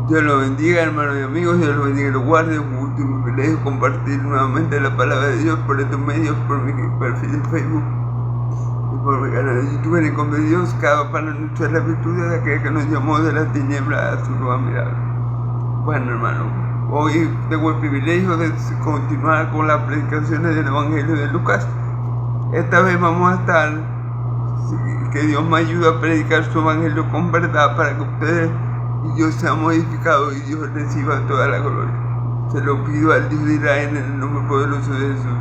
Dios lo bendiga, hermanos y amigos. Dios lo bendiga y lo guarde. Un gusto y un privilegio compartir nuevamente la palabra de Dios por estos medios, por mi perfil de Facebook y por mi canal de YouTube. En el nombre de Dios, cada para nuestra la virtud de aquel que nos llamó de la tiniebla a su nueva mirada. Bueno, hermano, hoy tengo el privilegio de continuar con las predicaciones del Evangelio de Lucas. Esta vez vamos a estar, que Dios me ayude a predicar su Evangelio con verdad para que ustedes y Dios sea modificado y Dios reciba toda la gloria. Se lo pido al Dios de Israel en el nombre poderoso de Jesús,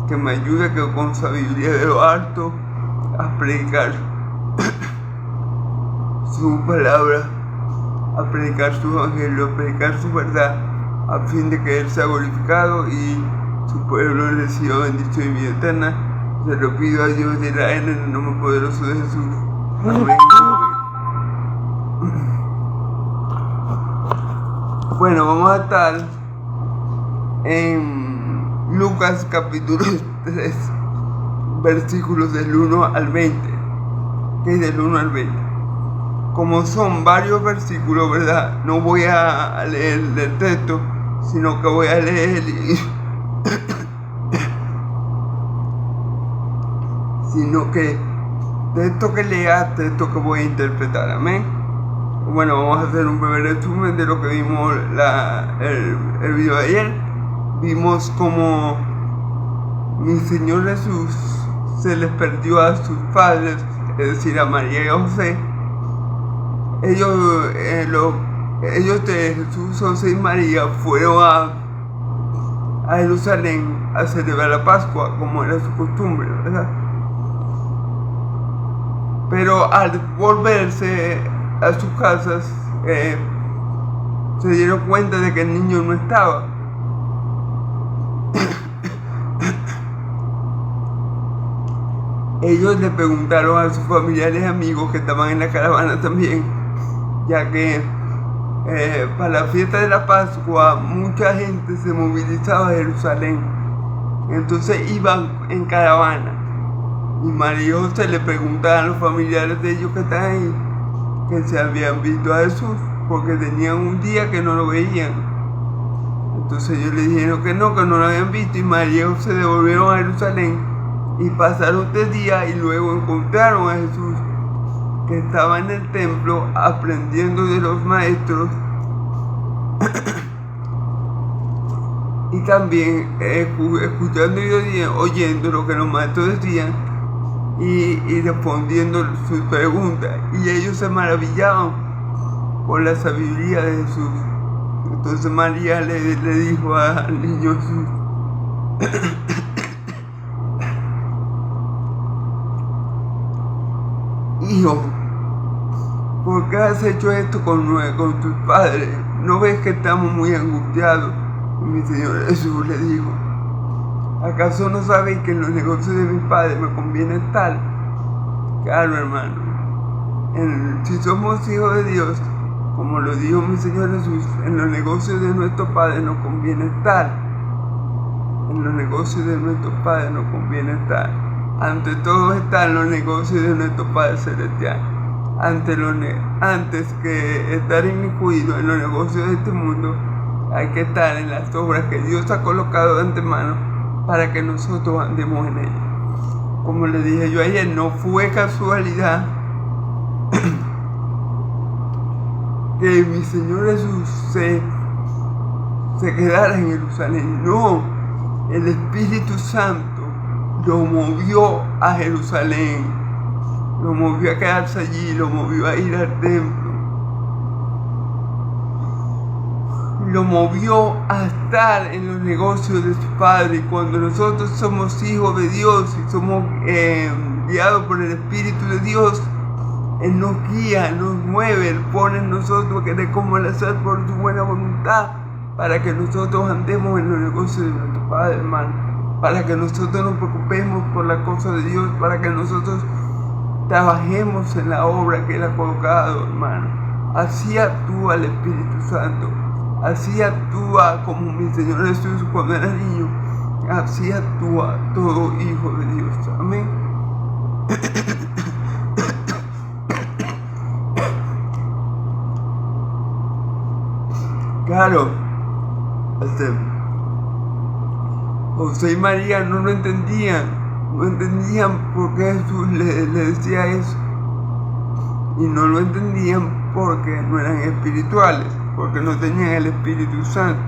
que me ayude que con sabiduría de lo alto a predicar su palabra, a predicar su evangelio, a predicar su verdad, a fin de que Él sea glorificado y su pueblo reciba bendición y vida eterna. Se lo pido a Dios de Israel en el nombre poderoso de Jesús. Amén. Bueno, vamos a estar en Lucas capítulo 3, versículos del 1 al 20. Que es del 1 al 20. Como son varios versículos, ¿verdad? No voy a leer el texto, sino que voy a leer sino que texto que lea, texto que voy a interpretar. Amén. Bueno, vamos a hacer un breve resumen de lo que vimos el video de ayer. Vimos como mi Señor Jesús se les perdió a sus padres, es decir, a María y a José. Ellos de Jesús, José y María fueron a Jerusalén a celebrar la Pascua, como era su costumbre, ¿verdad? Pero al volverse a sus casas, se dieron cuenta de que el niño no estaba. Ellos le preguntaron a sus familiares y amigos que estaban en la caravana también, ya que para la fiesta de la Pascua mucha gente se movilizaba a Jerusalén, entonces iban en caravana. Y María y José le preguntaban a los familiares de ellos que están ahí que se habían visto a Jesús, porque tenían un día que no lo veían. Entonces ellos le dijeron que no lo habían visto, y María y José se devolvieron a Jerusalén y pasaron 3 días y luego encontraron a Jesús, que estaba en el templo aprendiendo de los maestros y también escuchando y oyendo lo que los maestros decían y respondiendo sus preguntas, y ellos se maravillaban por la sabiduría de Jesús. Entonces María le dijo al niño Jesús: Hijo, ¿por qué has hecho esto con tus padres? ¿No ves que estamos muy angustiados? Y mi Señor Jesús le dijo: ¿acaso no sabéis que en los negocios de mi Padre me conviene estar? Claro, hermano. Si somos hijos de Dios, como lo dijo mi Señor Jesús, en los negocios de nuestro Padre nos conviene estar. En los negocios de nuestro Padre nos conviene estar. Ante todo están los negocios de nuestro Padre Celestial. Antes que estar inmiscuido en los negocios de este mundo, hay que estar en las obras que Dios ha colocado de antemano para que nosotros andemos en ellas. Como le dije yo ayer, no fue casualidad que mi Señor Jesús se quedara en Jerusalén. No, el Espíritu Santo lo movió a Jerusalén, lo movió a quedarse allí, lo movió a ir al templo, lo movió a estar en los negocios de su Padre. Y cuando nosotros somos hijos de Dios y somos guiados por el Espíritu de Dios, Él nos guía, nos mueve, Él pone en nosotros que le como el hacer por su buena voluntad, para que nosotros andemos en los negocios de nuestro Padre, hermano, para que nosotros nos preocupemos por la cosa de Dios, para que nosotros trabajemos en la obra que Él ha colocado, hermano. Así actúa el Espíritu Santo. Así actúa como mi Señor Jesús cuando era niño. Así actúa todo hijo de Dios. Amén. Claro, este, José y María no lo entendían, no entendían por qué Jesús le decía eso. Y no lo entendían porque no eran espirituales, porque no tenían el Espíritu Santo.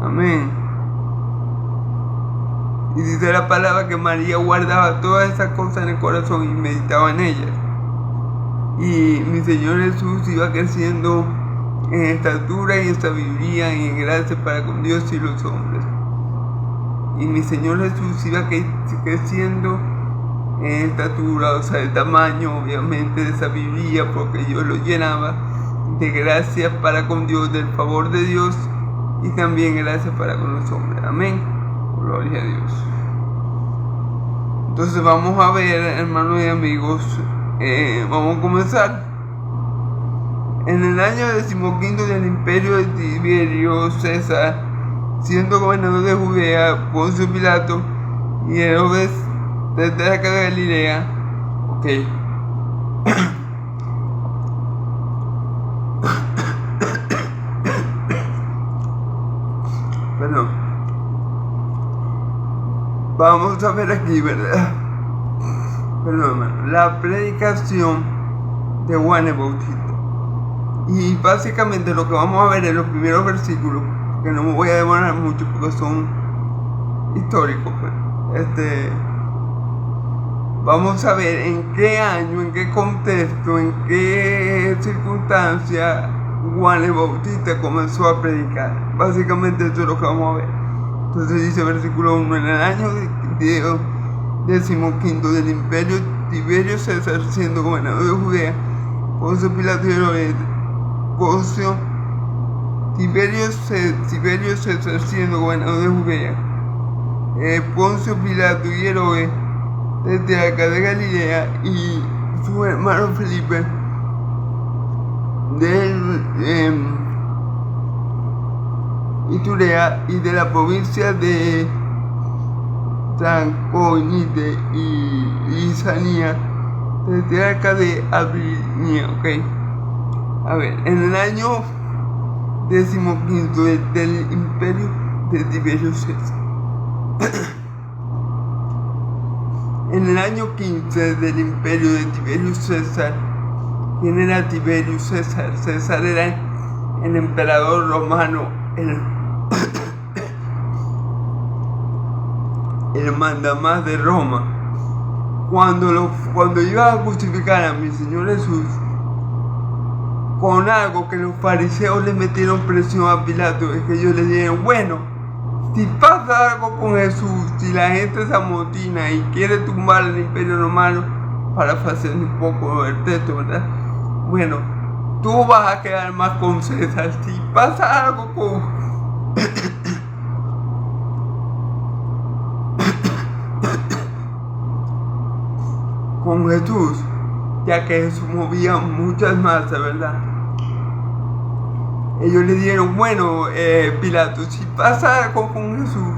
Amén. Y dice la palabra que María guardaba todas esas cosas en el corazón y meditaba en ellas. Y mi Señor Jesús iba creciendo en estatura y en sabiduría y en gracia para con Dios y los hombres. Y mi Señor Jesús iba creciendo en estatura, o sea, de tamaño, obviamente, de sabiduría, porque Dios lo llenaba de gracia para con Dios, del favor de Dios y también gracia para con los hombres. Amén. Gloria a Dios. Entonces vamos a ver, hermanos y amigos, vamos a comenzar. En el año 15 del imperio de Tiberio César, siendo gobernador de Judea, Poncio Pilato y Herodes desde la de Galilea. Ok. Perdón. Vamos a ver aquí, ¿verdad? Perdón, hermano. La predicación de Juan el Bautista. Y básicamente lo que vamos a ver en los primeros versículos, que no me voy a demorar mucho porque son históricos, pues. Vamos a ver en qué año, en qué contexto, en qué circunstancia Juan el Bautista comenzó a predicar. Básicamente eso es lo que vamos a ver. Entonces dice versículo 1: en el año 15 del imperio Tiberio César, siendo gobernador de Judea, Poncio Pilato y Herodes, Tiberio César, siendo gobernador de Judea, Poncio Pilato y Herodes desde acá de Galilea, y su hermano Felipe de Iturea y de la provincia de Traconite y Lisania, desde acá de Abilinia. Ok, a ver, en el año 15 del imperio de Tiberio César. En el año 15 del imperio de Tiberio César. ¿Quién era Tiberio César? César era el emperador romano, el mandamás de Roma. Cuando iba a justificar a mi Señor Jesús con algo que los fariseos le metieron presión a Pilato, es que ellos le dijeron: bueno, si pasa algo con Jesús, si la gente se amotina y quiere tumbar el imperio romano, para hacer un poco el texto, ¿verdad? Bueno, tú vas a quedar más con César. Si pasa algo con Jesús, ya que Jesús movía muchas masas, ¿verdad? Ellos le dijeron: bueno, Pilato, si pasa algo con Jesús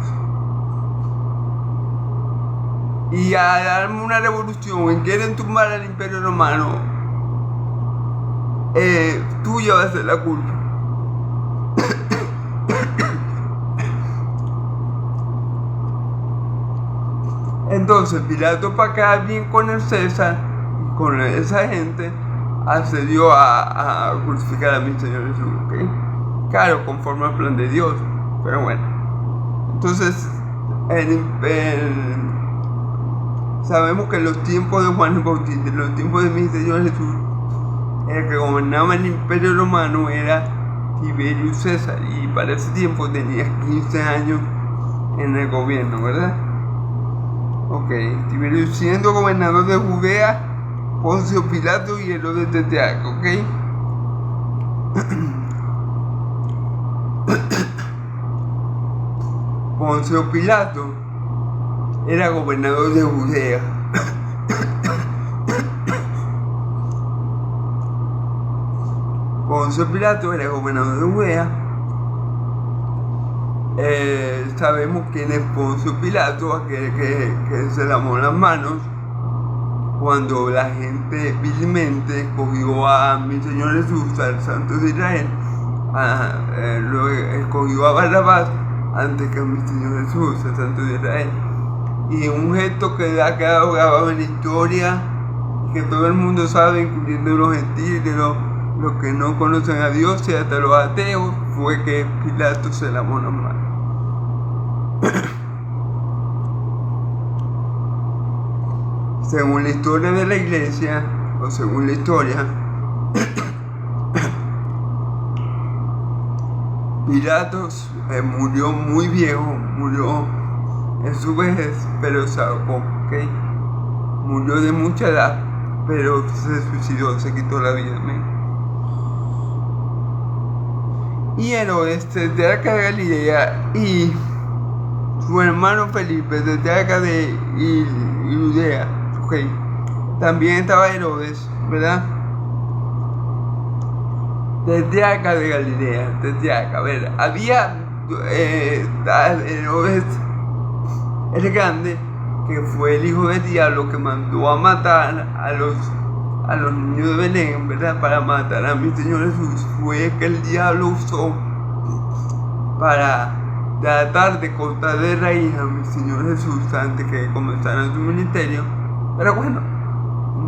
y a darme una revolución y quieren tumbar al imperio romano, tú llevas la culpa. Entonces Pilato, para quedar bien con el César y con esa gente, accedió a crucificar a mi Señor Jesús, ¿ok? Claro, conforme al plan de Dios, pero bueno. Entonces, sabemos que en los tiempos de Juan el Bautista, en los tiempos de mi Señor Jesús, el que gobernaba el imperio romano era Tiberio César, y para ese tiempo tenía 15 años en el gobierno, ¿verdad? Ok, Tiberio siendo gobernador de Judea, Poncio Pilato y Herodes desde acá, ¿ok? Poncio Pilato era gobernador de Judea. Poncio Pilato era gobernador de Judea. Sabemos quién es Poncio Pilato, aquel que se lavó las manos cuando la gente vilmente cogió a mi Señor Jesús, al Santo de Israel, lo escogió a Barrabás antes que a mi Señor Jesús, el Santo de Israel. Y un gesto que ha quedado grabado en la historia, que todo el mundo sabe, incluyendo los gentiles, los que no conocen a Dios y hasta los ateos, fue que Pilato se lavó las manos. Según la historia de la iglesia, o según la historia, Pilatos murió muy viejo, murió en su vejez, pero salvó, ¿ok? Murió de mucha edad, pero se suicidó, se quitó la vida, ¿me? Y Herodes, desde acá de Galilea, y su hermano Felipe, desde acá de Judea, ¿ok? También estaba Herodes, ¿verdad? Desde acá de Galilea, desde acá, a ver, había Herodes el Grande, que fue el hijo del diablo que mandó a matar a los niños de Belén, ¿verdad? Para matar a mi Señor Jesús. Fue que el diablo usó para tratar de cortar de raíz a mi Señor Jesús antes que comenzara su ministerio. Pero bueno,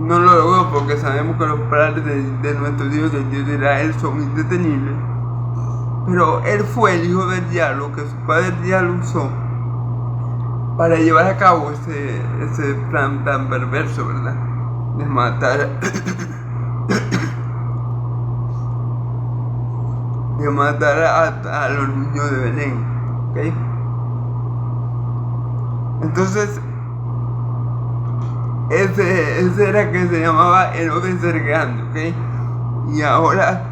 no lo logró porque sabemos que los planes de nuestro Dios, el Dios de Israel, son indetenibles. Pero él fue el hijo del diablo que su padre el diablo usó para llevar a cabo ese plan tan perverso, ¿verdad? De matar a los niños de Belén, ¿ok? Entonces, ese era que se llamaba Herodes el Grande, ¿ok? Y ahora,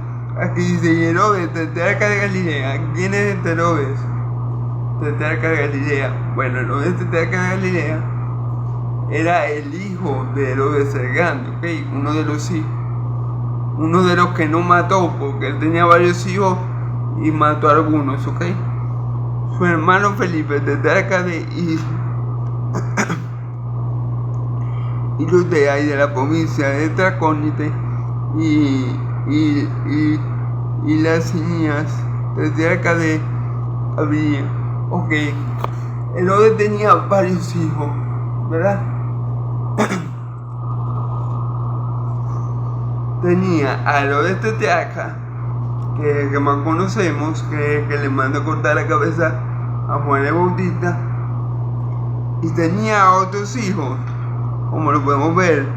aquí dice Herodes, desde acá de Galilea. ¿Quién es este Herodes? Desde acá de Galilea. Bueno, Herodes desde acá de Galilea era el hijo de Herodes el Grande, ¿ok? Uno de los hijos. Uno de los que no mató, porque él tenía varios hijos y mató a algunos, ¿ok? Su hermano Felipe, desde acá de Judea y de la provincia de Tracónite y las Ciñas, desde acá de Abía. Ok, Herodes tenía varios hijos, ¿verdad? Tenía a Herodes desde acá, que más conocemos, que le manda a cortar la cabeza a Juan el Bautista, y tenía otros hijos, como lo podemos ver,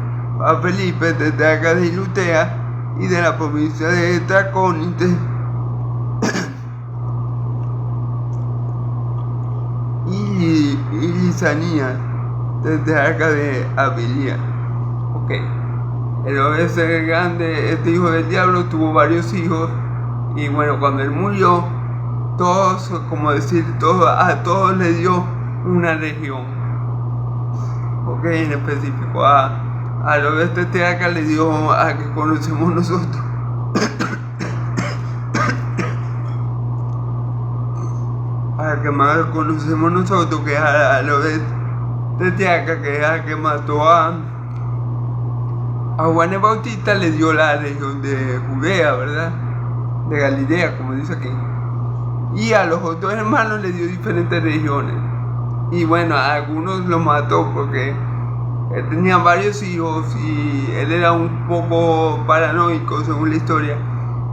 a Felipe desde acá de Judea y de la provincia de Tracónite, y Lisanías desde acá de Abilia. Ok, Herodes el Grande, este hijo del diablo, tuvo varios hijos, y bueno, cuando él murió, todos, como decir, a todos le dio una región. Ok, en específico a Herodes de acá le dio a que conocemos nosotros. A que más conocemos nosotros, que es a Herodes de acá, que es a que mató a Juan el Bautista, le dio la región de Judea, ¿verdad? De Galilea, como dice aquí. Y a los otros hermanos le dio diferentes regiones. Y bueno, a algunos los mató porque él tenía varios hijos y él era un poco paranoico, según la historia,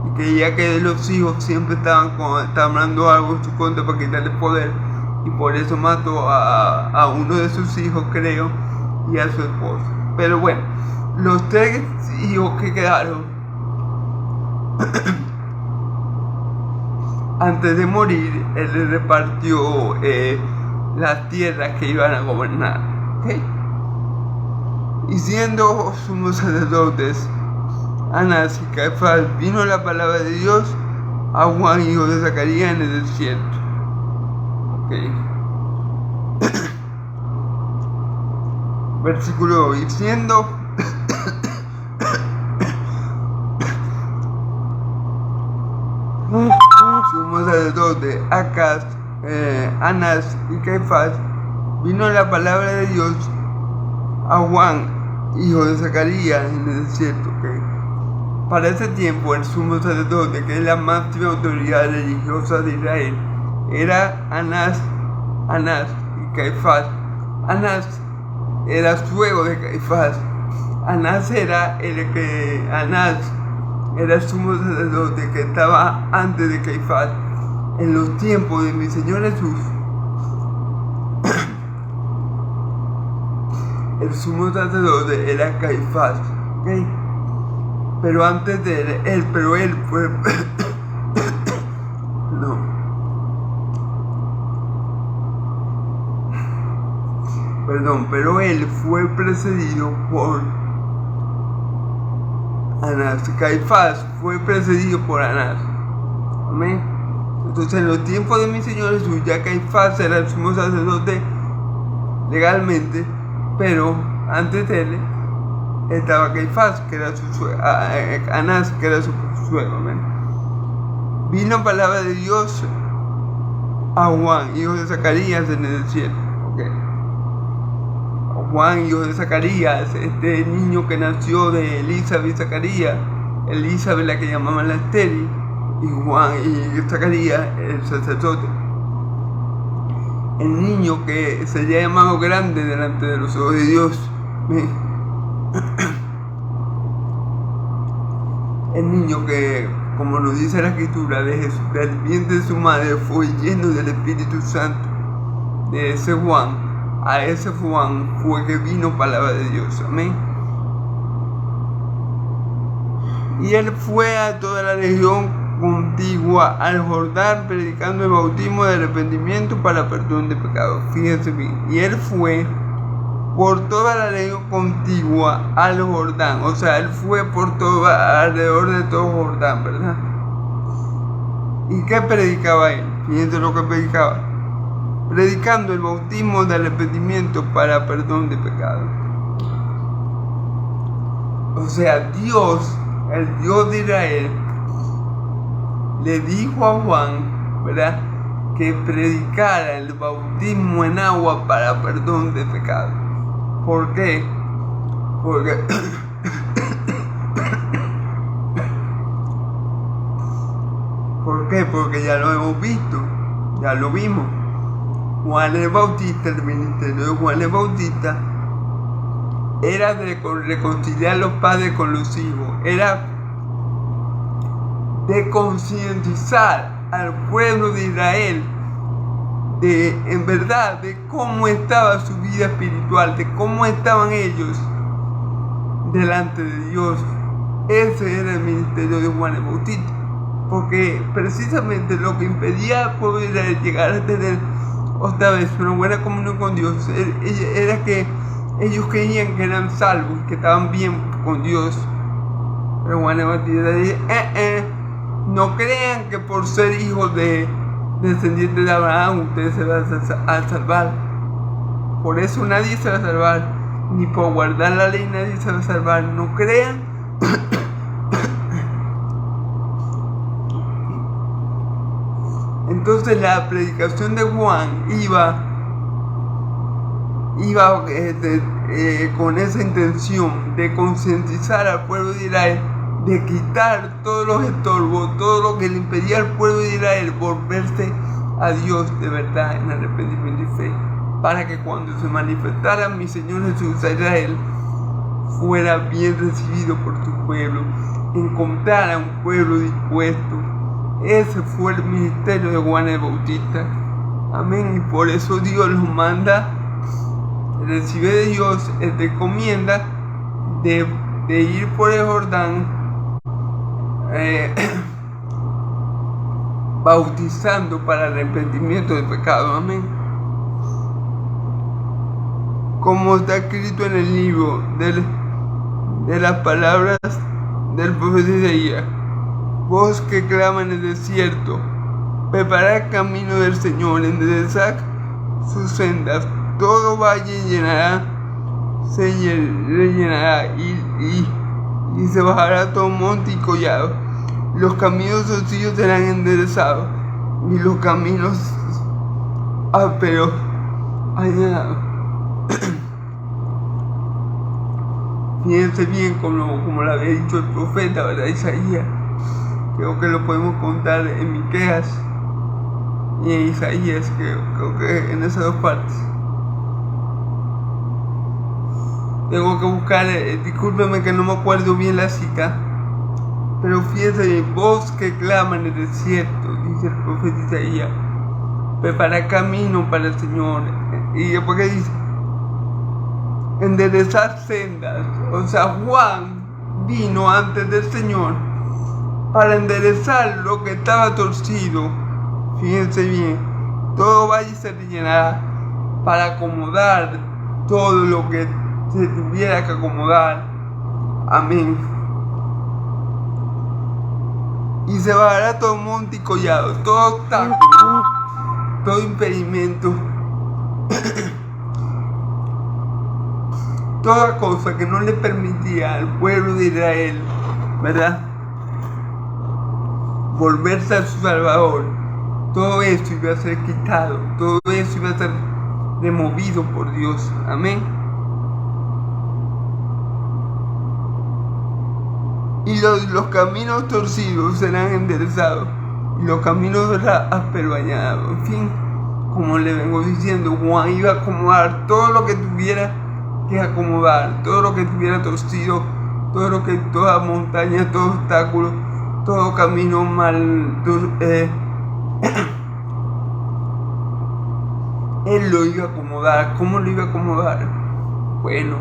y creía que los hijos siempre estaban tramando algo en su contra para quitarle poder, y por eso mató a uno de sus hijos, creo, y a su esposa. Pero bueno, los tres hijos que quedaron antes de morir, él le repartió las tierras que iban a gobernar, ¿okay? Y siendo sumos sacerdotes Anás y Caifás, vino la palabra de Dios a Juan, hijo de Zacarías, en el desierto. ¿Okay? Versículo 2. Y siendo sumo sacerdote Anás y Caifás, vino la palabra de Dios a Juan, hijo de Zacarías, en el desierto. ¿Okay? Para ese tiempo, el sumo sacerdote, que es la máxima autoridad religiosa de Israel, era Anás y Caifás. Anás era suegro de Caifás. Anás era el sumo sacerdote que estaba antes de Caifás. En los tiempos de mi Señor Jesús, el sumo sacerdote era Caifás, ¿okay? Pero antes de él fue no. Perdón, pero él fue precedido por Anás. Caifás fue precedido por Anás. Amén. Entonces, en los tiempos de mi Señor Jesús, ya Caifás era el sumo sacerdote legalmente, pero antes de él estaba Caifás, que era su suegro, Anás, que era su suegro. Amén. Vino palabra de Dios a Juan, hijo de Zacarías, en el cielo. Okay. Juan, hijo de Zacarías, este niño que nació de Elizabeth y Zacarías, Elizabeth la que llamaban la estéril, y Juan y Zacarías, el sacerdote. El niño que sería llamado grande delante de los ojos de Dios. El niño que, como nos dice la Escritura, del vientre de su madre fue lleno del Espíritu Santo. De ese Juan, a ese Juan fue que vino palabra de Dios. Amén. Y él fue a toda la región contigua al Jordán, predicando el bautismo de arrepentimiento para perdón de pecados. Fíjense bien. Y él fue por toda la región contigua al Jordán. O sea, él fue por alrededor de todo Jordán, ¿verdad? ¿Y qué predicaba él? Fíjense lo que predicaba. Predicando el bautismo de arrepentimiento para perdón de pecados. O sea, Dios, el Dios de Israel, le dijo a Juan, ¿verdad?, que predicara el bautismo en agua para perdón de pecados. ¿Por qué? Porque ¿por qué? Porque ya lo hemos visto, ya lo vimos. Juan el Bautista, el ministerio de Juan el Bautista era de reconciliar los padres con los hijos, era de concientizar al pueblo de Israel en verdad, de cómo estaba su vida espiritual, de cómo estaban ellos delante de Dios. Ese era el ministerio de Juan el Bautista, porque precisamente lo que impedía al pueblo de Israel llegar a tener otra vez una buena comunión con Dios era que ellos creían que eran salvos, que estaban bien con Dios. Pero Juan el Bautista dice, no crean que por ser hijos de descendientes de Abraham ustedes se van a salvar. Por eso nadie se va a salvar, ni por guardar la ley nadie se va a salvar. No crean Entonces la predicación de Juan iba con esa intención de concientizar al pueblo de Israel, de quitar todos los estorbos, todo lo que le impedía al pueblo de Israel volverse a Dios de verdad en arrepentimiento y fe, para que cuando se manifestara mi Señor Jesús a Israel, fuera bien recibido por tu pueblo, encontrara un pueblo dispuesto. Ese fue el ministerio de Juan el Bautista. Amén. Y por eso Dios los manda, recibe de Dios esta encomienda de ir por el Jordán bautizando para arrepentimiento de pecado. Amén. Como está escrito en el libro de las palabras del profeta Isaías: voz que clama en el desierto, preparad el camino del Señor, enderezad sus sendas, todo valle se rellenará y se bajará todo monte y collado. Los caminos sencillos serán enderezados y los caminos ásperos allanados. Fíjense bien como lo había dicho el profeta, ¿verdad? Isaías. Creo que lo podemos contar en Miqueas y en Isaías, creo que en esas dos partes. Tengo que buscar, discúlpeme que no me acuerdo bien la cita, pero fíjense, voz que clama en el desierto, dice el profeta Isaías, prepara camino para el Señor. Y después que dice, enderezar sendas. O sea, Juan vino antes del Señor para enderezar lo que estaba torcido. Fíjense bien, todo valle se rellenará para acomodar todo lo que se tuviera que acomodar. Amén. Y se bajará todo monte y collado, todo obstáculo, todo impedimento, toda cosa que no le permitía al pueblo de Israel, ¿verdad?, volverse a su Salvador. Todo eso iba a ser quitado, todo eso iba a ser removido por Dios. Amén. Y los caminos torcidos serán enderezados, y los caminos ásperos bañados. En fin, como le vengo diciendo, Juan iba a acomodar todo lo que tuviera que acomodar, todo lo que tuviera torcido, toda montaña, todo obstáculo, todo camino mal. Él lo iba a acomodar. ¿Cómo lo iba a acomodar? Bueno,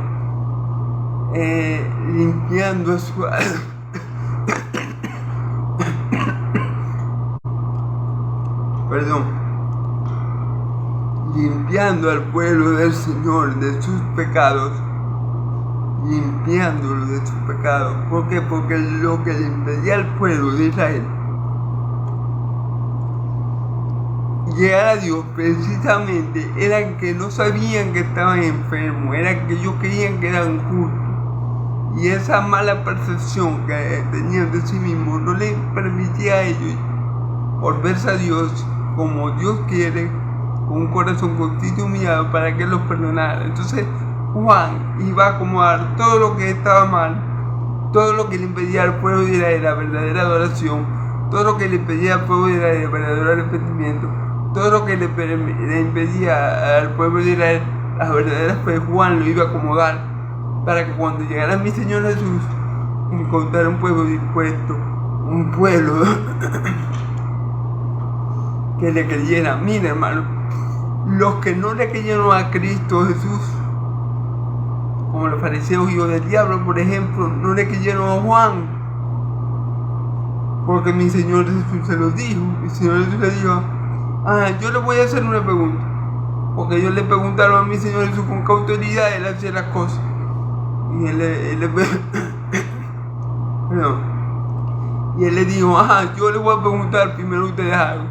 limpiando a su limpiando al pueblo del Señor de sus pecados, limpiándolo de sus pecados. ¿Por qué? Porque lo que le impedía al pueblo de Israel llegar a Dios precisamente eran que no sabían que estaban enfermos, eran que ellos creían que eran justos, y esa mala percepción que tenían de sí mismos no les permitía a ellos volverse a Dios como Dios quiere, con un corazón contrito y humillado, para que los perdonara. Entonces Juan iba a acomodar todo lo que estaba mal, todo lo que le impedía al pueblo de Israel la verdadera adoración, todo lo que le impedía al pueblo de Israel el verdadero arrepentimiento, todo lo que le impedía al pueblo de Israel la verdadera fe. Juan lo iba a acomodar para que cuando llegara mi Señor Jesús encontrara un pueblo dispuesto, un pueblo que le creyera. Mira, hermano, los que no le creyeron a Cristo Jesús, como los fariseos hijos del diablo, por ejemplo, no le creyeron a Juan, porque mi Señor Jesús se los dijo. Mi Señor Jesús le dijo, yo le voy a hacer una pregunta, porque ellos le preguntaron a mi Señor Jesús con qué autoridad él hacía las cosas, y él le dijo, yo le voy a preguntar primero a ustedes algo.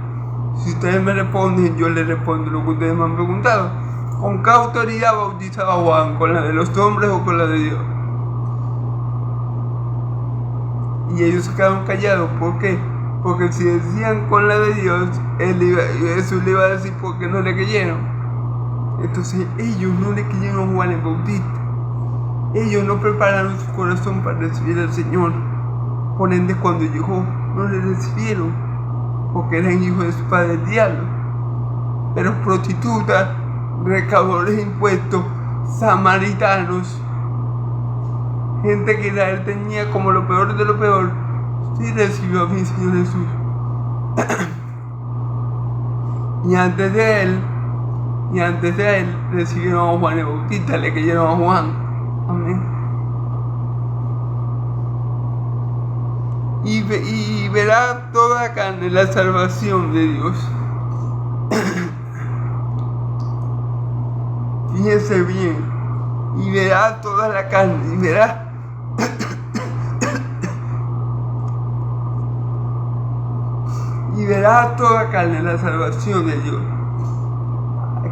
Si ustedes me responden, yo les respondo lo que ustedes me han preguntado. ¿Con qué autoridad bautizaba Juan? ¿Con la de los hombres o con la de Dios? Y ellos se quedaron callados. ¿Por qué? Porque si decían con la de Dios, Jesús le iba a decir por qué no le creyeron. Entonces ellos no le creyeron a Juan el Bautista. Ellos no prepararon su corazón para recibir al Señor. Por ende, cuando llegó, no le recibieron, porque eran hijos de su padre el diablo. Pero prostitutas, recaudadores de impuestos, samaritanos, gente que Israel tenía como lo peor de lo peor, sí recibió a mi Señor Jesús. y antes de él recibieron a Juan el Bautista, le creyeron a Juan. Amén. Y verá toda carne la salvación de Dios. Fíjense bien. Y verá toda la carne. Y verá. Y verá toda carne la salvación de Dios.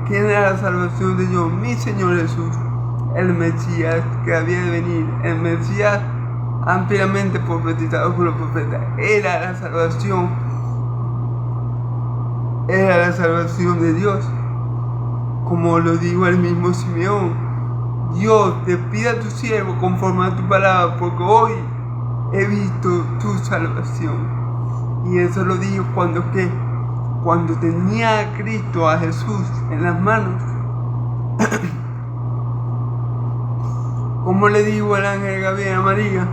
¿Quién era la salvación de Dios? Mi Señor Jesús, el Mesías que había de venir. El Mesías ampliamente profetizado por los profetas. Era la salvación de Dios, como lo dijo el mismo Simeón. Dios, te pide a tu siervo conforme a tu palabra, porque hoy he visto tu salvación. Y eso lo dijo cuando tenía a Cristo, a Jesús en las manos. Como le dijo el ángel Gabriel a María,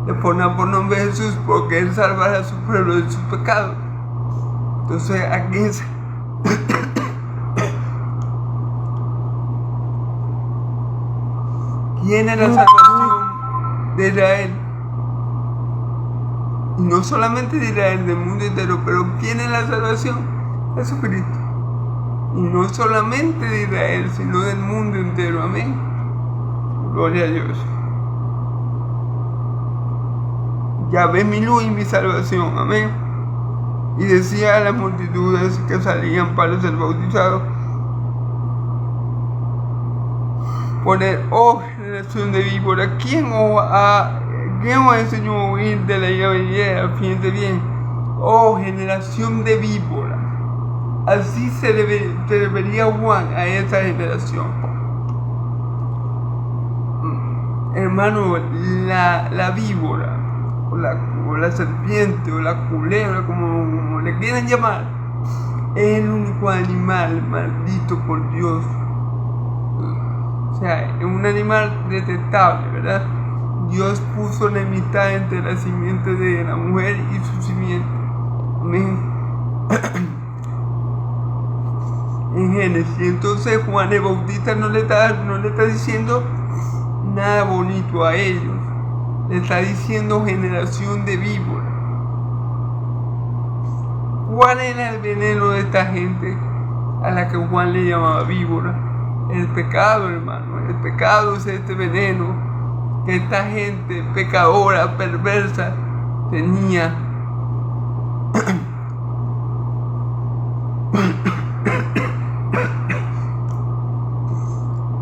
le pondrá por nombre Jesús, porque él salvará a su pueblo de sus pecados. Entonces, aquí es ¿quién es la salvación de Israel? Y no solamente de Israel, del mundo entero, pero ¿quién es la salvación? Jesucristo. Y no solamente de Israel, sino del mundo entero. Amén. Gloria a Dios. Yahvé mi luz y mi salvación. Amén. Y decía a las multitudes que salían para ser bautizados: poner, oh generación de víbora, ¿quién os enseñó a huir de la ira venidera? Fíjense bien, oh generación de víbora. Así se refería Juan a esa generación. Hermano, la víbora, o la serpiente, o la culebra, como le quieran llamar, es el único animal maldito por Dios. O sea, es un animal detestable, ¿verdad? Dios puso enemistad entre la simiente de la mujer y su simiente. Amén. En Génesis. Entonces Juan el Bautista no le está diciendo nada bonito a ellos. Le está diciendo generación de víboras. ¿Cuál era el veneno de esta gente a la que Juan le llamaba víbora? El pecado, hermano. El pecado es este veneno que esta gente pecadora, perversa, tenía.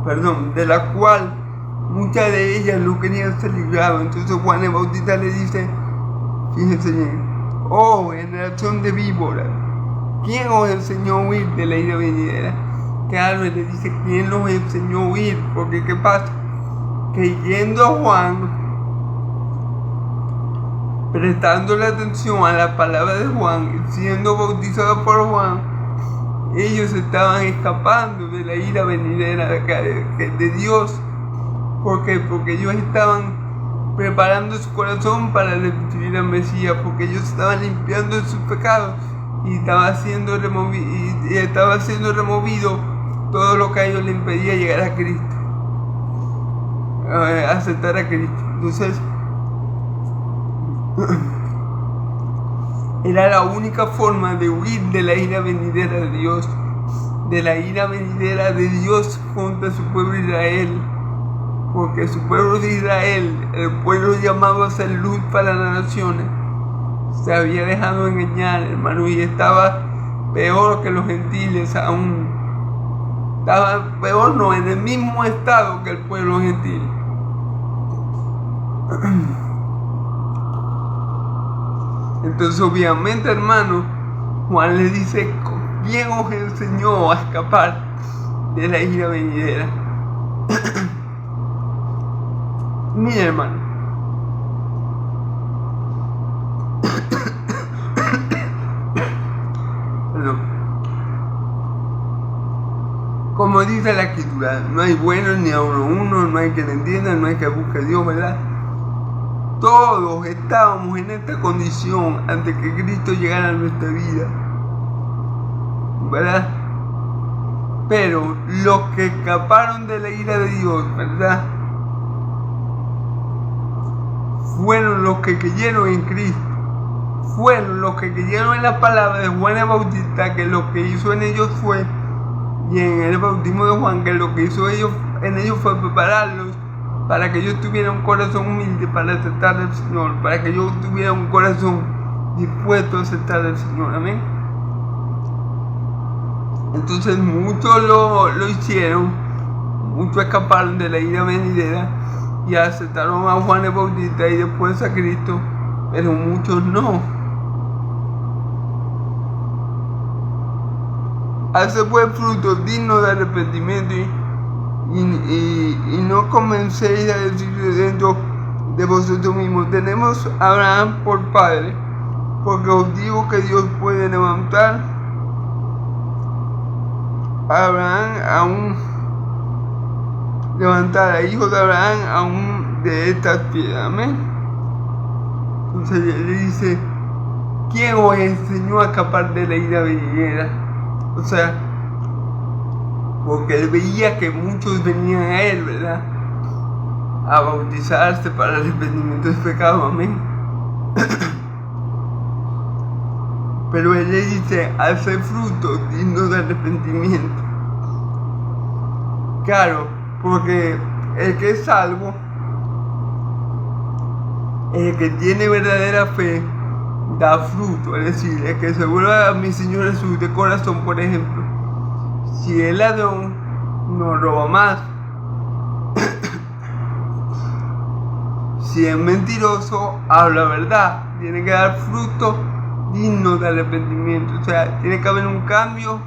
Perdón, de la cual muchas de ellas no querían ser libradas. Entonces Juan el Bautista le dice, fíjense bien, oh generación de víboras, ¿quién os enseñó a huir de la ira venidera? Claro, él le dice, ¿quién nos enseñó a huir? Porque ¿qué pasa? Que yendo a Juan, prestándole atención a la palabra de Juan, siendo bautizados por Juan, ellos estaban escapando de la ira venidera de Dios. ¿Por qué? Porque ellos estaban preparando su corazón para recibir al Mesías, porque ellos estaban limpiando sus pecados y estaba siendo removido todo lo que a ellos les impedía llegar a Cristo, aceptar a Cristo. Entonces, era la única forma de huir de la ira venidera de Dios, de la ira venidera de Dios contra su pueblo Israel. Porque su pueblo de Israel, el pueblo llamado a ser luz para las naciones, se había dejado engañar, hermano, y estaba peor que los gentiles aún. Estaba peor, no, en el mismo estado que el pueblo gentil. Entonces, obviamente, hermano, Juan le dice, ¿quién os enseñó a escapar de la ira venidera? Mira, hermano, perdón. Como dice la Escritura, no hay bueno ni a uno, no hay quien entienda, no hay que busque a Dios, ¿verdad? Todos estábamos en esta condición antes que Cristo llegara a nuestra vida, ¿verdad? Pero los que escaparon de la ira de Dios, ¿verdad?, fueron los que creyeron en Cristo, fueron los que creyeron en la palabra de Juan el Bautista, que lo que hizo en ellos fue, y en el bautismo de Juan, que lo que hizo en ellos fue prepararlos para que ellos tuvieran un corazón humilde para aceptar al Señor, para que ellos tuvieran un corazón dispuesto a aceptar al Señor. Amén. Entonces muchos lo hicieron, muchos escaparon de la ira venidera y aceptaron a Juan el Bautista y después a Cristo, pero muchos no. Hace buen fruto digno de arrepentimiento y no comencéis a decir dentro de vosotros mismos, tenemos a Abraham por padre, porque os digo que Dios puede levantar a Abraham levantar a hijos de Abraham aún de estas piedras. Amén. Entonces él le dice, ¿quién os enseñó a escapar de la ira venidera? O sea, porque él veía que muchos venían a él, ¿verdad?, a bautizarse para el arrepentimiento de pecado. Amén. Pero él le dice, hace frutos dignos de arrepentimiento. Claro, porque el que es salvo, el que tiene verdadera fe, da fruto. Es decir, el que se vuelva a mi Señor Jesús de corazón, por ejemplo, si es ladrón, no roba más. Si es mentiroso, habla verdad. Tiene que dar fruto digno de arrepentimiento. O sea, tiene que haber un cambio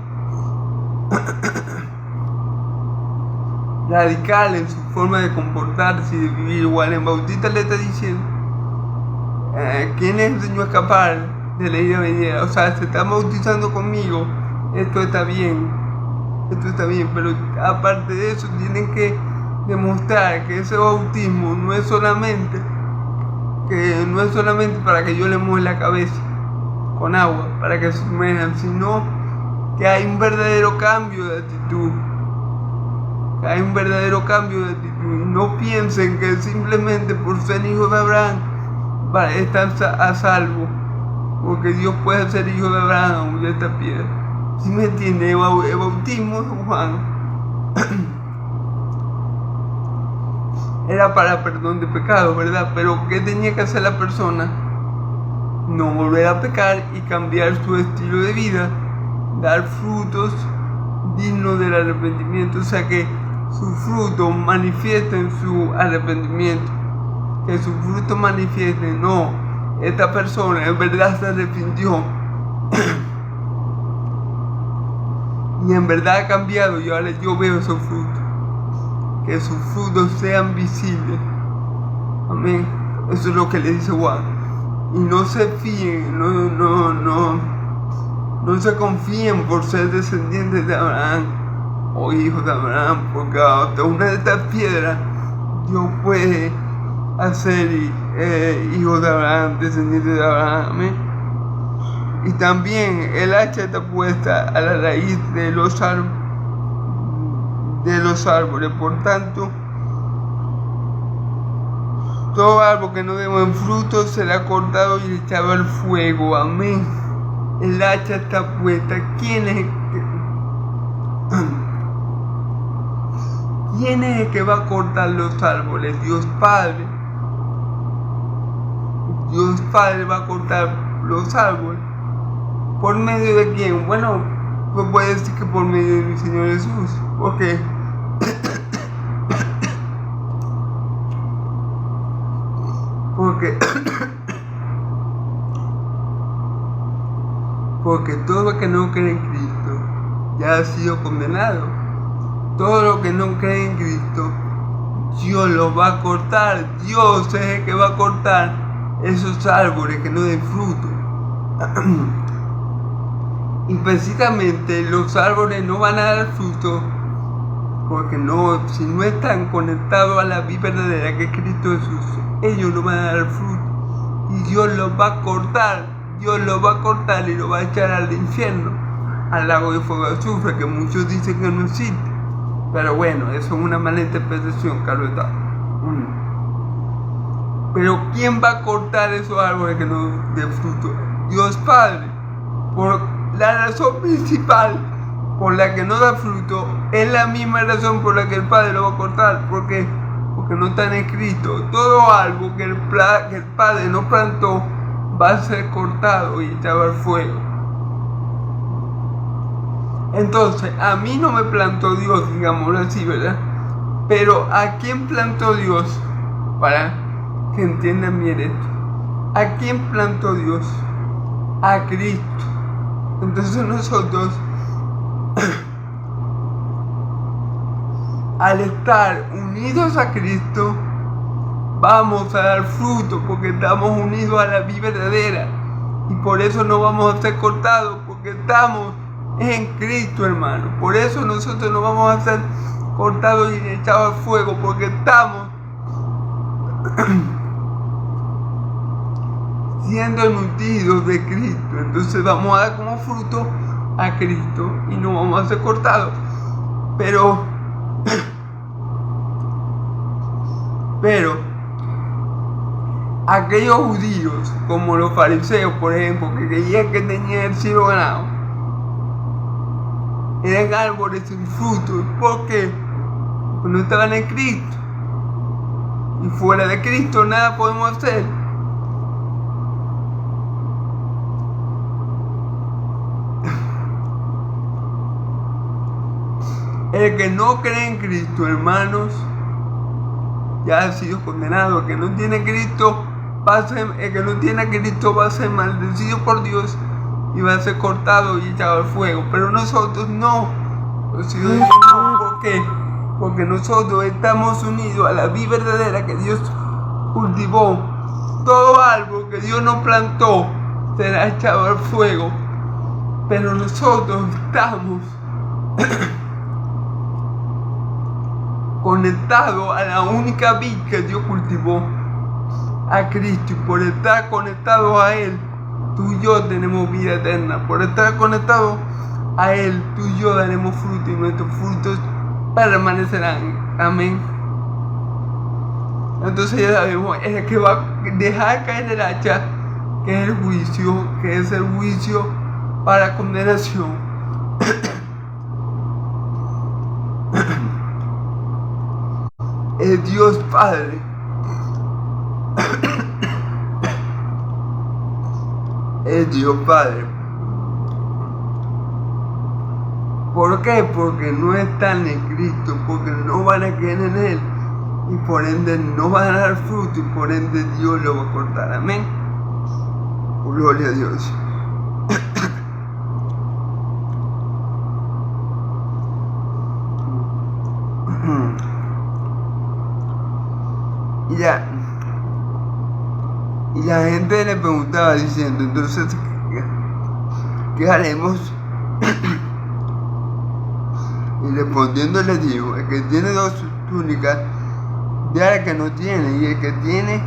radical en su forma de comportarse y de vivir. Igual en Bautista le está diciendo, ¿quién le enseñó a escapar de la ira venidera? O sea, se está bautizando conmigo, esto está bien, pero aparte de eso tienen que demostrar que ese bautismo no es solamente para que yo le moje la cabeza con agua, para que se sumerjan, sino que hay un verdadero cambio de actitud. No piensen que simplemente por ser hijos de Abraham están a salvo, porque Dios puede ser hijo de Abraham de esta piedra. ¿Sí me entiende? El bautismo de Juan era para perdón de pecados, ¿verdad? Pero ¿qué tenía que hacer la persona? No volver a pecar y cambiar su estilo de vida, dar frutos dignos del arrepentimiento. O sea, que su fruto manifieste en su arrepentimiento, que su fruto manifieste, no, esta persona en verdad se arrepintió y en verdad ha cambiado, y ahora yo veo esos frutos, que sus frutos sean visibles. Amén. Eso es lo que le dice Juan. Y no se fíen, no se confíen por ser descendientes de Abraham o hijos de Abraham, porque hasta una de estas piedras Dios puede hacer hijos de Abraham, descendientes de Abraham. Amén. Y también el hacha está puesta a la raíz de los árboles. Por tanto, todo árbol que no dé buen fruto será cortado y echado al fuego. Amén. El hacha está puesta. ¿Quién es el que va a cortar los árboles? Dios Padre. Dios Padre va a cortar los árboles. ¿Por medio de quién? Bueno, pues puede decir que por medio de mi Señor Jesús. ¿Por qué? Porque todo lo que no cree en Cristo ya ha sido condenado. Todo lo que no cree en Cristo, Dios lo va a cortar. Dios es el que va a cortar esos árboles que no den fruto. Y precisamente los árboles no van a dar fruto porque si no están conectados a la vida verdadera que es Cristo Jesús, ellos no van a dar fruto. Y Dios los va a cortar. Dios lo va a cortar y lo va a echar al infierno, al lago de fuego de azufre, que muchos dicen que no existe. Pero bueno, eso es una mala interpretación, Carlos. Pero ¿quién va a cortar esos árboles que no den fruto? Dios Padre. Por la razón principal por la que no da fruto es la misma razón por la que el Padre lo va a cortar. ¿Por qué? Porque no está en escrito. Todo árbol que el Padre no plantó va a ser cortado y echado al fuego. Entonces, a mí no me plantó Dios, digámoslo así, ¿verdad? Pero ¿a quién plantó Dios? Para que entiendan bien esto. ¿A quién plantó Dios? A Cristo. Entonces nosotros al estar unidos a Cristo, vamos a dar fruto porque estamos unidos a la vida verdadera. Y por eso no vamos a ser cortados, porque estamos en Cristo, hermano. Por eso nosotros no vamos a ser cortados y echados al fuego, porque estamos siendo nutridos de Cristo. Entonces vamos a dar como fruto a Cristo y no vamos a ser cortados. Pero aquellos judíos, como los fariseos, por ejemplo, que creían que tenían el cielo ganado, eran árboles sin fruto. ¿Por qué? Porque no estaban en Cristo. Y fuera de Cristo nada podemos hacer. El que no cree en Cristo, hermanos, ya ha sido condenado. El que no tiene Cristo el que no tiene a Cristo va a ser maldecido por Dios y va a ser cortado y echado al fuego. Pero nosotros no. Los hijos de Dios no. ¿Por qué? Porque nosotros estamos unidos a la vida verdadera que Dios cultivó. Todo árbol que Dios nos plantó será echado al fuego. Pero nosotros estamos conectados a la única vid que Dios cultivó, a Cristo. Y por estar conectados a Él, tú y yo tenemos vida eterna. Por estar conectados a Él, tú y yo daremos fruto y nuestros frutos permanecerán. Amén. Entonces ya sabemos, el que va a dejar caer el hacha, que es el juicio para condenación. Es Dios Padre. Es Dios Padre. ¿Por qué? Porque no están en Cristo, porque no van a creer en Él y por ende no van a dar fruto y por ende Dios lo va a cortar. Amén. Gloria a Dios. Y la gente le preguntaba diciendo, entonces, ¿qué haremos? Y respondiendo les dijo, el que tiene 2 túnicas, dé al que no tiene, y el que tiene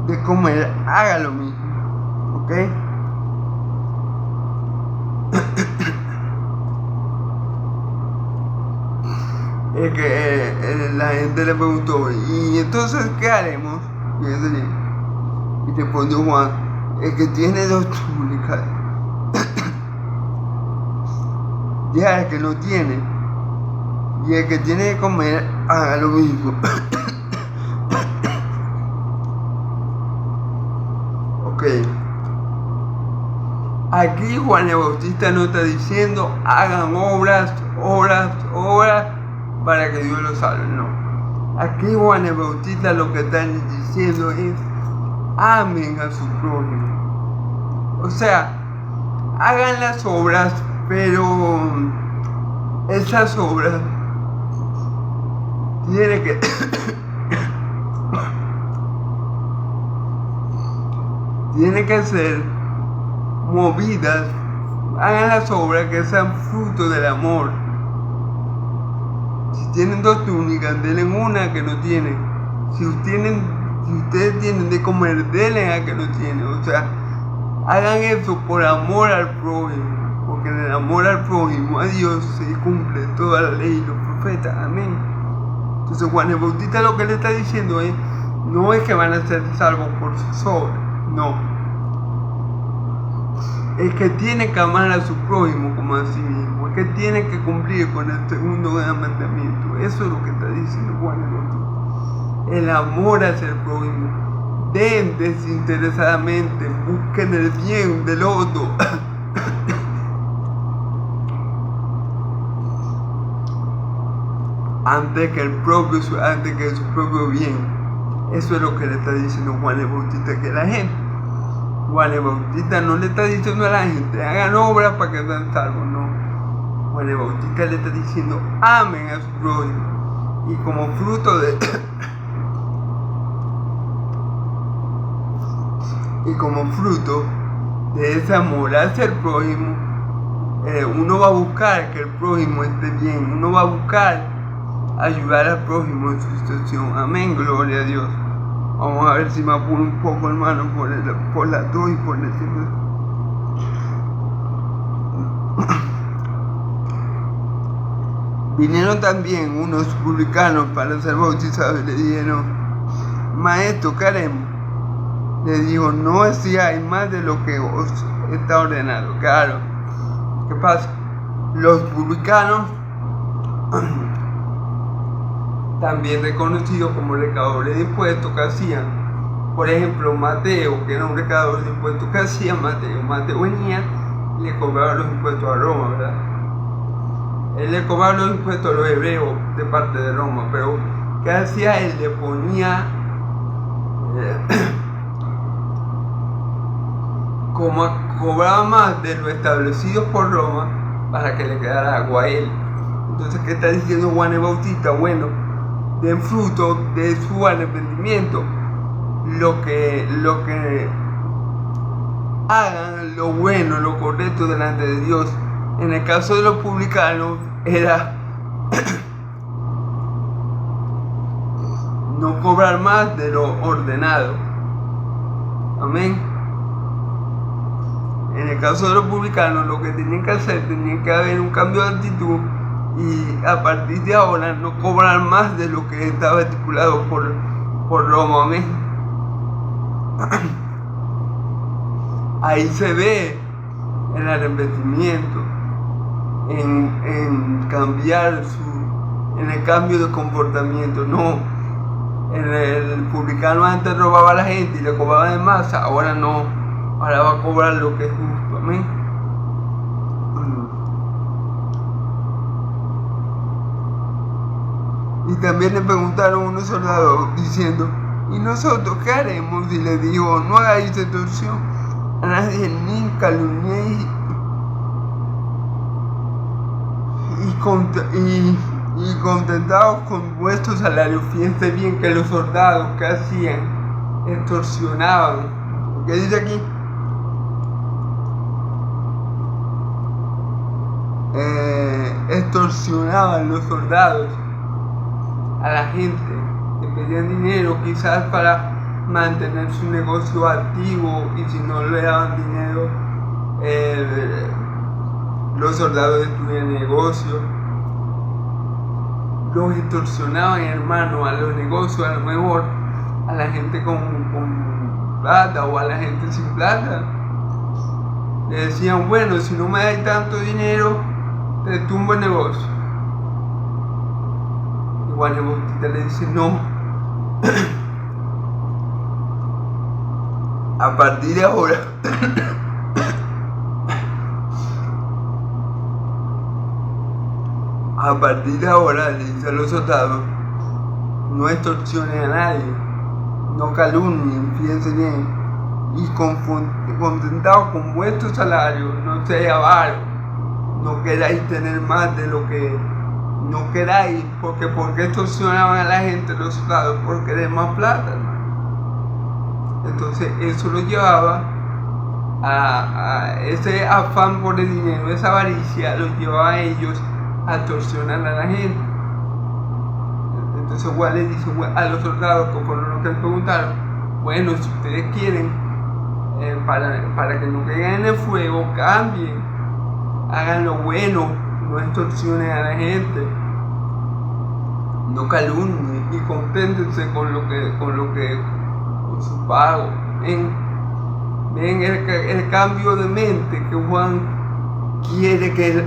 de comer, haga lo mismo. ¿Ok? La gente le preguntó, ¿y entonces qué haremos? Y respondió Juan, el que tiene 2 túnicas, ya el que no tiene, y el que tiene de comer, haga lo mismo. Ok. Aquí Juan el Bautista no está diciendo hagan obras para que Dios los salve, no. Aquí Juan el Bautista lo que está diciendo es amen a su prójimo. O sea, hagan las obras, pero esas obras tienen que tienen que ser movidas. Hagan las obras que sean fruto del amor. Si tienen 2 túnicas, denle una que no tienen. Si ustedes tienen de comer, denle a que no tienen. O sea, hagan eso por amor al prójimo. Porque en el amor al prójimo, a Dios, se cumple toda la ley y los profetas. Amén. Entonces Juan el Bautista lo que le está diciendo es, no es que van a ser salvos por sus obras, no. Es que tiene que amar a su prójimo como a sí mismo, es que tiene que cumplir con el segundo gran mandamiento. Eso es lo que está diciendo Juan el Bautista. El amor hacia el prójimo. Den desinteresadamente, busquen el bien del otro. antes que su propio bien. Eso es lo que le está diciendo Juan el Bautista que la gente. Juan el Bautista no le está diciendo a la gente hagan obras para que sean salvos, no. Juan el Bautista le está diciendo amen a su prójimo. Y como fruto de y como fruto de ese amor hacia el prójimo, uno va a buscar que el prójimo esté bien, uno va a buscar ayudar al prójimo en su situación. Amén, gloria a Dios. Vamos a ver si me apuro un poco, hermano, por las 2 y por el tiempo. Vinieron también unos publicanos para ser bautizados y le dijeron: Maestro, ¿qué haremos? Le dijo: no hacíais más de lo que os está ordenado. Claro, ¿qué pasa? Los publicanos, también reconocidos como recaudadores de impuestos, que hacían, por ejemplo, Mateo, que era un recaudador de impuestos, ¿qué hacía Mateo? Mateo venía y le cobraba los impuestos a Roma, ¿verdad? Él le cobraba los impuestos a los hebreos de parte de Roma, pero ¿qué hacía él? Le ponía como cobraba más de lo establecido por Roma para que le quedara agua a él. Entonces, ¿qué está diciendo Juan el Bautista? Bueno, den fruto de su arrepentimiento, lo que hagan lo bueno, lo correcto delante de Dios. En el caso de los publicanos era no cobrar más de lo ordenado. Amén. En el caso de los publicanos, lo que tenían que hacer, tenía que haber un cambio de actitud y a partir de ahora no cobrar más de lo que estaba estipulado por Roma. Amén. Ahí se ve el arrepentimiento, en cambiar en el cambio de comportamiento. No, el publicano antes robaba a la gente y le cobraba de más, ahora no, ahora va a cobrar lo que es justo. Amén. Y también le preguntaron unos soldados diciendo: ¿y nosotros qué haremos? Y le dijo: no hagáis extorsión a nadie, ni calumniéis y contentados con vuestro salario. Fíjense bien que los soldados que hacían, extorsionaban. ¿Qué dice aquí? Extorsionaban los soldados a la gente, que pedían dinero quizás para mantener su negocio activo, y si no le daban dinero, los soldados destruían el negocio. Los extorsionaban, hermano, a los negocios, a lo mejor a la gente con plata o a la gente sin plata. Le decían: bueno, si no me dais tanto dinero, te tumbo el negocio. Y Juan el Bautista le dice: no. A partir de ahora le dice a los soldados: no extorsionen a nadie, no calumnien, fíjense bien, y contentados con vuestro salario, no seáis avaros, no queráis tener más de lo que no queráis, porque extorsionaban a la gente los soldados por querer más plata, hermano. Entonces eso lo llevaba a ese afán por el dinero, esa avaricia, los llevaba a ellos a extorsionar a la gente. Entonces Juan le dice a los soldados, conforme lo que le preguntaron: bueno, si ustedes quieren, para que no caigan en el fuego, cambien, hagan lo bueno, no extorsionen a la gente, no calumnien y conténtense con su pago. Ven el cambio de mente que Juan quiere que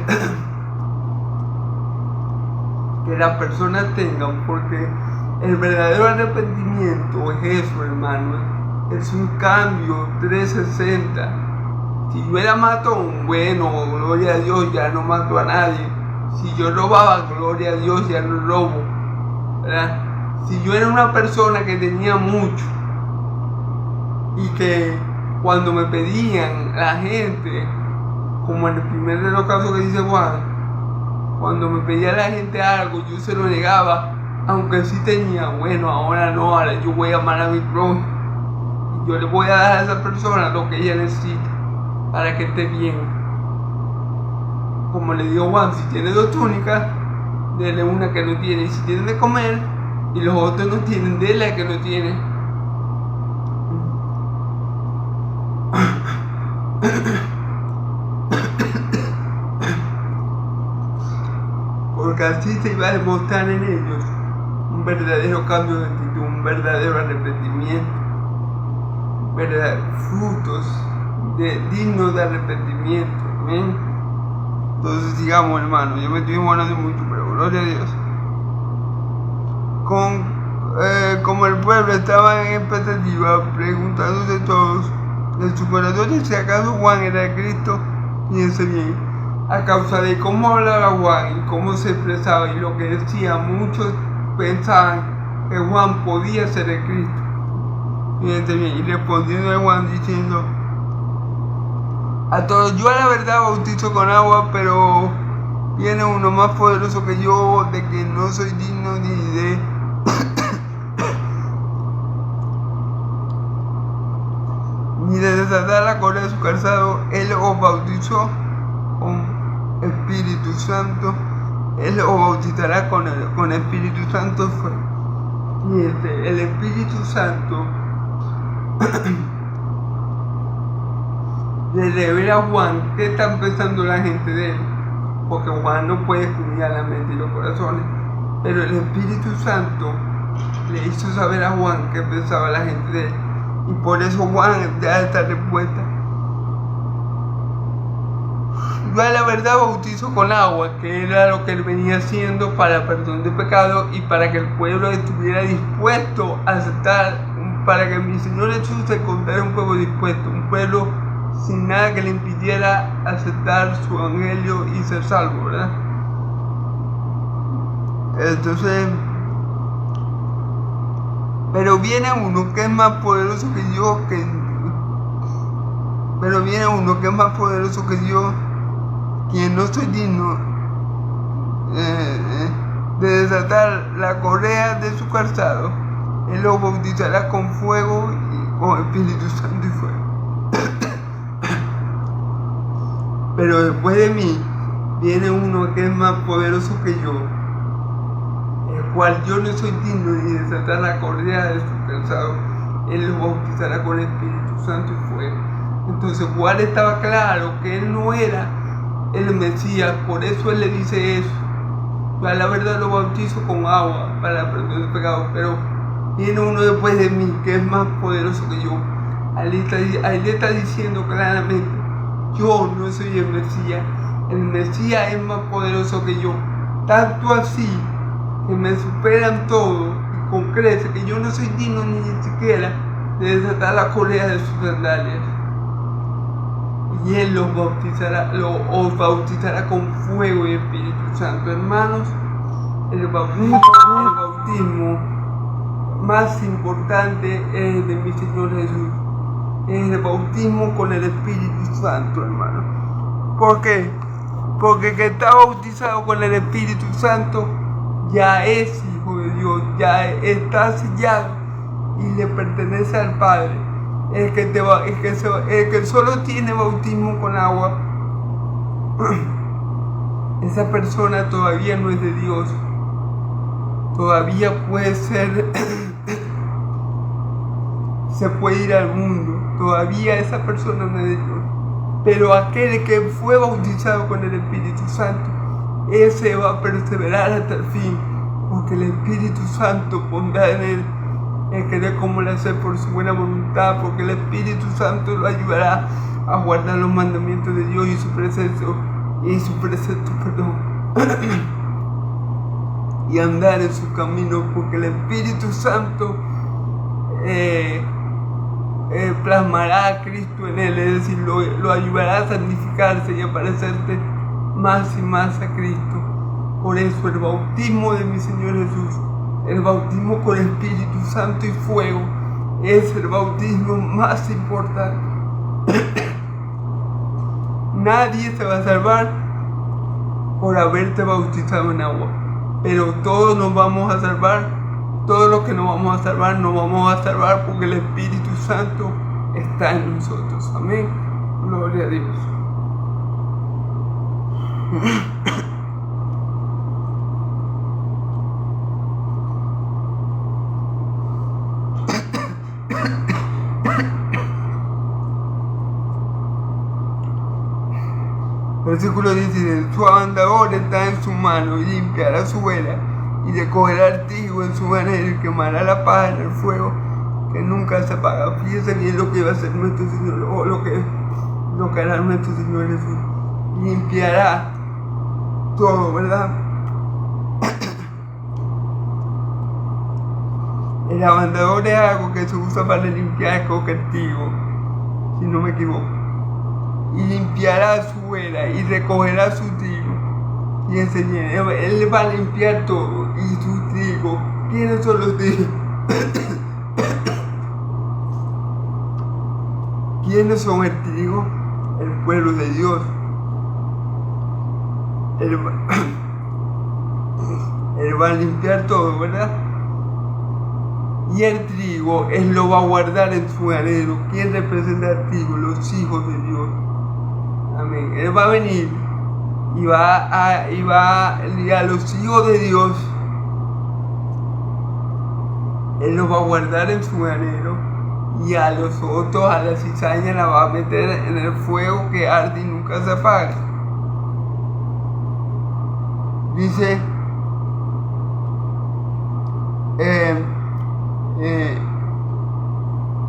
las personas tengan, porque el verdadero arrepentimiento es eso, hermano, es un cambio 360. Si yo era matón, bueno, gloria a Dios, ya no mato a nadie. Si yo robaba, gloria a Dios, ya no robo, ¿verdad? Si yo era una persona que tenía mucho y que cuando me pedían la gente, como en el primer de los casos que dice Juan, cuando me pedía la gente algo, yo se lo negaba, aunque sí tenía, bueno, ahora no, ahora yo voy a amar a mi prójimo. Yo le voy a dar a esa persona lo que ella necesita para que esté bien. Como le digo Juan, si tiene 2 túnicas, dele una que no tiene. Y si tiene de comer y los otros no tienen, dele a que no tiene. Porque así se iba a demostrar en ellos un verdadero cambio de actitud, un verdadero arrepentimiento, frutos dignos de arrepentimiento. ¿Ven? Entonces sigamos, hermano. Yo me estoy demorando mucho, pero gloria a Dios. Como el pueblo estaba en expectativa, preguntándose todos en sus corazones si acaso Juan era el Cristo, fíjense bien, a causa de cómo hablaba Juan y cómo se expresaba y lo que decía, muchos pensaban que Juan podía ser el Cristo. Fíjense bien, y respondiendo a Juan diciendo a todos: yo a la verdad bautizo con agua, pero viene uno más poderoso que yo, de que no soy digno ni de desatar la correa de su calzado. Él os bautizó con Espíritu Santo, él os bautizará con Espíritu Santo. Fíjense, el Espíritu Santo le revela a Juan qué está pensando la gente de él, porque Juan no puede escudriñar la mente y los corazones, pero el Espíritu Santo le hizo saber a Juan qué pensaba la gente de él, y por eso Juan da esta respuesta: yo a la verdad bautizo con agua, que era lo que él venía haciendo para perdón de pecado y para que el pueblo estuviera dispuesto a aceptar, para que mi Señor Jesús se encontrara un pueblo dispuesto, un pueblo sin nada que le impidiera aceptar su evangelio y ser salvo, ¿verdad? Entonces, pero viene uno que es más poderoso que yo, quien no soy digno de desatar la correa de su calzado. Él lo bautizará con fuego y con Espíritu Santo y fuego. Pero después de mí viene uno que es más poderoso que yo, el cual yo no soy digno ni de desatar la correa de su calzado. Él lo bautizará con Espíritu Santo y fuego. Entonces Juan estaba claro que él no era el Mesías, por eso él le dice eso: yo a la verdad lo bautizo con agua para perdón de pecados, pero viene uno después de mí que es más poderoso que yo. Ahí le está diciendo claramente: yo no soy el Mesías es más poderoso que yo, tanto así que me superan todo y con creces, que yo no soy digno ni siquiera de desatar la correa de sus sandalias. Y él os bautizará con fuego y Espíritu Santo. Hermanos, el bautismo más importante es el de mi Señor Jesús. Es el bautismo con el Espíritu Santo, hermano. ¿Por qué? Porque el que está bautizado con el Espíritu Santo ya es hijo de Dios, ya está sellado y le pertenece al Padre. El que solo tiene bautismo con agua, esa persona todavía no es de Dios, todavía puede ser se puede ir al mundo, todavía esa persona no es de Dios. Pero aquel que fue bautizado con el Espíritu Santo, ese va a perseverar hasta el fin, porque el Espíritu Santo pondrá en él el querer como le hace por su buena voluntad, porque el Espíritu Santo lo ayudará a guardar los mandamientos de Dios y su precepto, y andar en sus caminos, porque el Espíritu Santo plasmará a Cristo en él, es decir, lo ayudará a santificarse y a parecerse más y más a Cristo. Por eso el bautismo de mi Señor Jesús, el bautismo con el Espíritu Santo y fuego, es el bautismo más importante. Nadie se va a salvar por haberte bautizado en agua. pero todos nos vamos a salvar. Todos los que nos vamos a salvar porque el Espíritu Santo está en nosotros. Amén. Gloria a Dios. Versículo 16. Su andador está en su mano y limpiará su vela y recogerá el trigo en su manera y quemará la paja en el fuego que nunca se apaga. Fíjense bien lo que va a hacer nuestro Señor, o lo que hará nuestro Señor Jesús. Limpiará todo, ¿verdad? El abandador es algo que se usa para limpiar el trigo, si no me equivoco. Y limpiará su vela y recogerá su trigo. Fíjense bien, Él va a limpiar todo y su trigo. ¿Quiénes son los trigos? ¿Quiénes son el trigo? El pueblo de Dios. Él va a limpiar todo, ¿verdad? Y el trigo, Él lo va a guardar en su granero. ¿Quién representa el trigo? Los hijos de Dios. Amén. Él va a venir y a los hijos de Dios, Él los va a guardar en su granero, y a los otros, a la cizaña, la va a meter en el fuego que arde y nunca se apaga. Dice,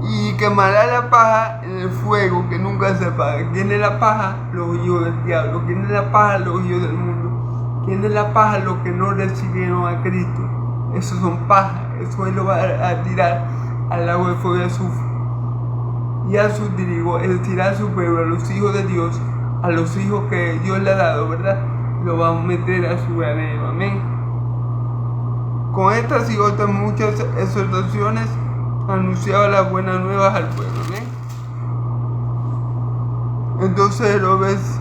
y quemará la paja en el fuego que nunca se apaga. ¿Quién es la paja? Los hijos del diablo. ¿Quién es la paja? Los hijos del mundo. ¿Quién es la paja? Los que no recibieron a Cristo. Esos son paja. Eso Él lo va a tirar al lago de fuego y azufre. Y a su trigo, Él tira a su pueblo, a los hijos de Dios, a los hijos que Dios le ha dado, ¿verdad? Lo va a meter a su granero. Amén. Con estas y otras muchas exhortaciones anunciaba las buenas nuevas al pueblo. Amén. Entonces lo ves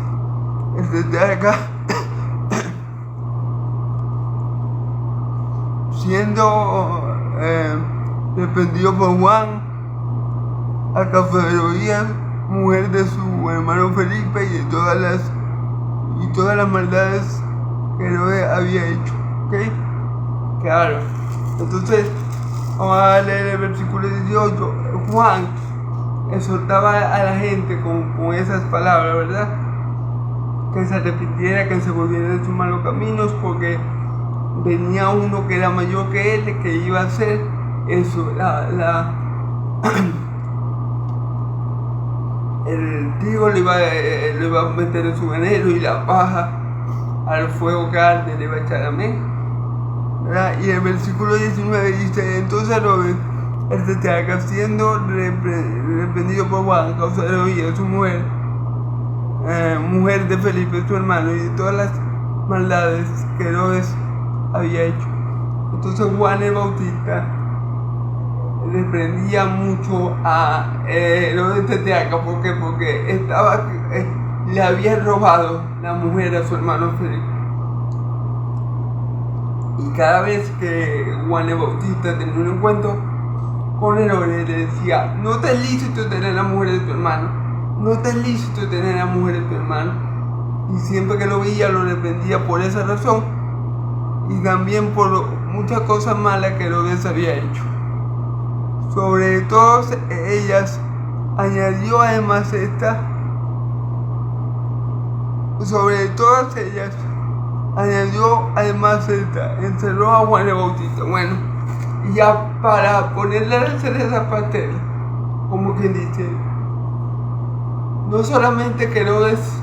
desde acá siendo reprendido por Juan, a Caferoías, mujer de su hermano Felipe, y de todas las maldades que Herodes había hecho. ¿Ok? Claro. Entonces vamos a leer el versículo 18. Juan exhortaba a la gente con esas palabras, ¿verdad? Que se arrepintiera, que se volviera de sus malos caminos, porque venía uno que era mayor que él, que iba a hacer eso, el trigo le iba a meter en su granero, y la paja al fuego que arde le iba a echar. Amén. ¿Verdad? Y el versículo 19 dice, entonces él se está siendo reprendido por Juan, causa de Heroías, su mujer, mujer de Felipe, su hermano, y de todas las maldades que Herodes había hecho. Entonces Juan el Bautista reprendía mucho a Herodes Tetrarca. ¿Por qué? Porque le había robado la mujer a su hermano Felipe. Y cada vez que Juan el Bautista tenía un encuentro con Herodes, le decía, no te es lícito tener la mujer de tu hermano, no te es lícito tener la mujer de tu hermano. Y siempre que lo veía lo reprendía por esa razón, y también por muchas cosas malas que Herodes había hecho. Sobre todas ellas añadió además encerró a Juan el Bautista. Bueno, y ya para ponerle la cereza al pastel, como quien dice, no solamente que Herodes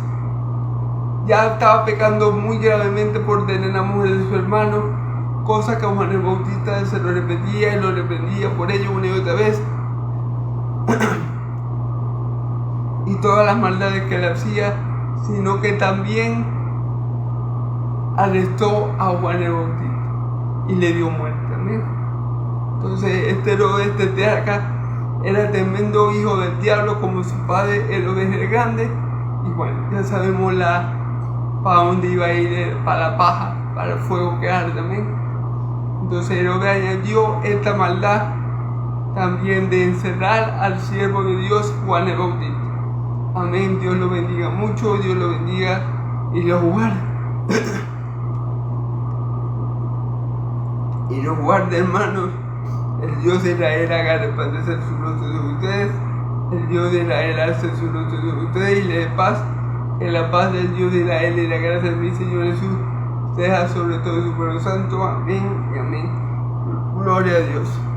ya estaba pecando muy gravemente por tener la mujer de su hermano, cosa que Juan el Bautista se lo repetía y lo reprendía por ello una y otra vez, y todas las maldades que él hacía, sino que también arrestó a Juan el Bautista y le dio muerte. Amén. Entonces Herodes Tetrarca era tremendo hijo del diablo, como su padre Herodes el Grande. Y bueno, ya sabemos para dónde iba a ir, para la paja para el fuego que arde, amén. Entonces Herodes añadió esta maldad también de encerrar al siervo de Dios, Juan el Bautista. Amén. Dios lo bendiga mucho, Dios lo bendiga y lo guarde. Y los guarde, hermanos. El Dios de Israel haga resplandecer su rostro sobre ustedes. El Dios de Israel alce su rostro sobre ustedes y le dé paz. Que la paz del Dios de Israel y la gracia de mi Señor Jesús sea sobre todo su pueblo santo. Amén y amén. Gloria a Dios.